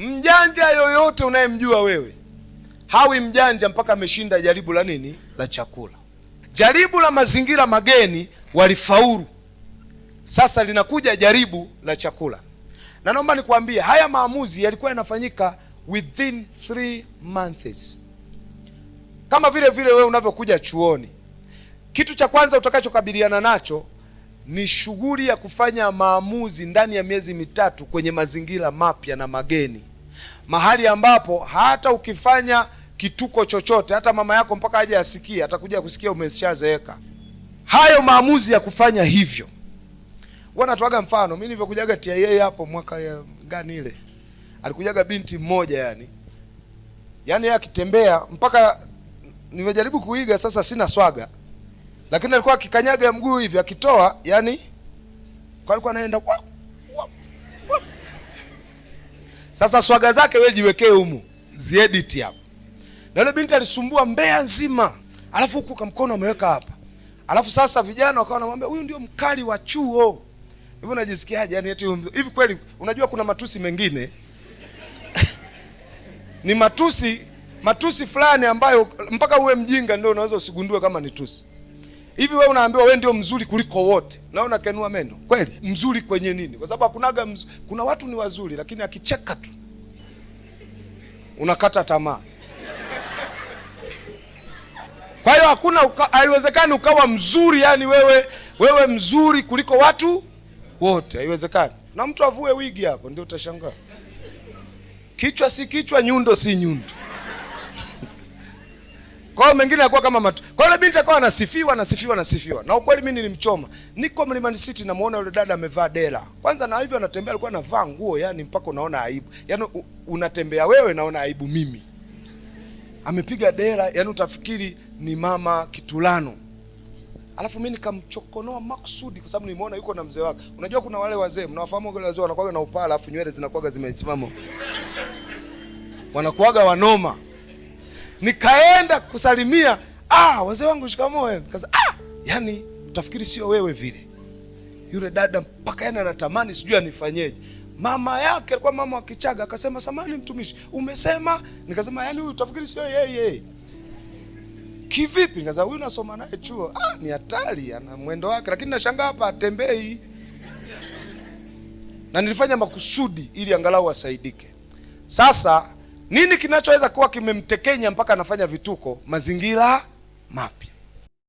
Mjanja yoyote unayemjua wewe hawi mjanja mpaka ameshinda jaribu la nini? La chakula. Jaribu la mazingira mageni walifaulu, sasa linakuja jaribu la chakula. Na naomba nikwambie, haya maamuzi yalikuwa yanafanyika within 3 months. Kama vile wewe unavyokuja chuoni, kitu cha kwanza utakachokabiliana nacho ni shughuli ya kufanya maamuzi ndani ya miezi mitatu kwenye mazingira mapya na mageni, mahali ambapo hata ukifanya kituko chochote, hata mama yako mpaka aje asikie, atakuja kusikia umeshazeeka. Hayo maamuzi ya kufanya hivyo, wanatoaga mfano. Mimi nilivyokujaga TIA hapo mwaka gani ile, alikujaga binti mmoja yani akitembea mpaka nimejaribu kuiga, sasa sina swaga, lakini alikuwa akikanyaga mguu hivi akitoa, yani kwa alikuwa anaenda Sasa swaga zake wewe jiwekee humu, ziedit hapo. Na yule binti alisumbua Mbeya nzima, alafu huku kwa mkono ameweka hapa. Alafu sasa vijana wakawa wanamwambia huyu ndio mkali wa chuo. Hivi unajisikiaje? Yani eti hivi kweli unajua kuna matusi mengine ni matusi fulani ambayo mpaka uwe mjinga ndio unaweza usigundue kama ni tusi. Hivi wewe unaambiwa wewe ndio mzuri kuliko wote, na unakenua meno. Kweli? Mzuri kwenye nini? Kwa sababu kuna watu ni wazuri lakini akicheka tu unakata tamaa. Kwa hiyo haiwezekani ukawa mzuri, yani wewe mzuri kuliko watu wote, haiwezekani. Na mtu avue wigi hapo ndio utashangaa. Kichwa si kichwa, nyundo si nyundo. Kwa hiyo mengine yalikuwa kama matu. Kwa hiyo binti akawa anasifiwa. Na ukweli mimi nilimchoma. Niko Mlimani City namuona yule dada amevaa dela. Kwanza na hivyo anatembea, alikuwa anavaa nguo yani mpaka unaona aibu. Yani unatembea wewe naona aibu mimi. Amepiga dela yani utafikiri ni mama Kitulano. Alafu mimi nikamchokonoa makusudi kwa sababu nimeona yuko na mzee wake. Unajua kuna wale wazee, mnawafahamu wale wazee wanakuwa na upala alafu nywele zinakuwa zimesimama. Wanakuaga wanoma. Nikaenda kusalimia, wazee wangu shikamoo. Nikaza yani utafikiri sio wewe vile. Yule dada mpaka yana anatamani sijui anifanyeje. Mama yake alikuwa mama wa Kichaga, akasema samani mtumishi, umesema? Nikasema yani huyu utafikiri sio yeye. Kivipi? Nikasema huyu nasoma naye chuo. Ni hatari, ana mwendo wake, lakini nashangaa hapa atembei. Na nilifanya makusudi ili angalau asaidike. Sasa nini kinachoweza kuwa kimemtekenya mpaka anafanya vituko? Mazingira mapya.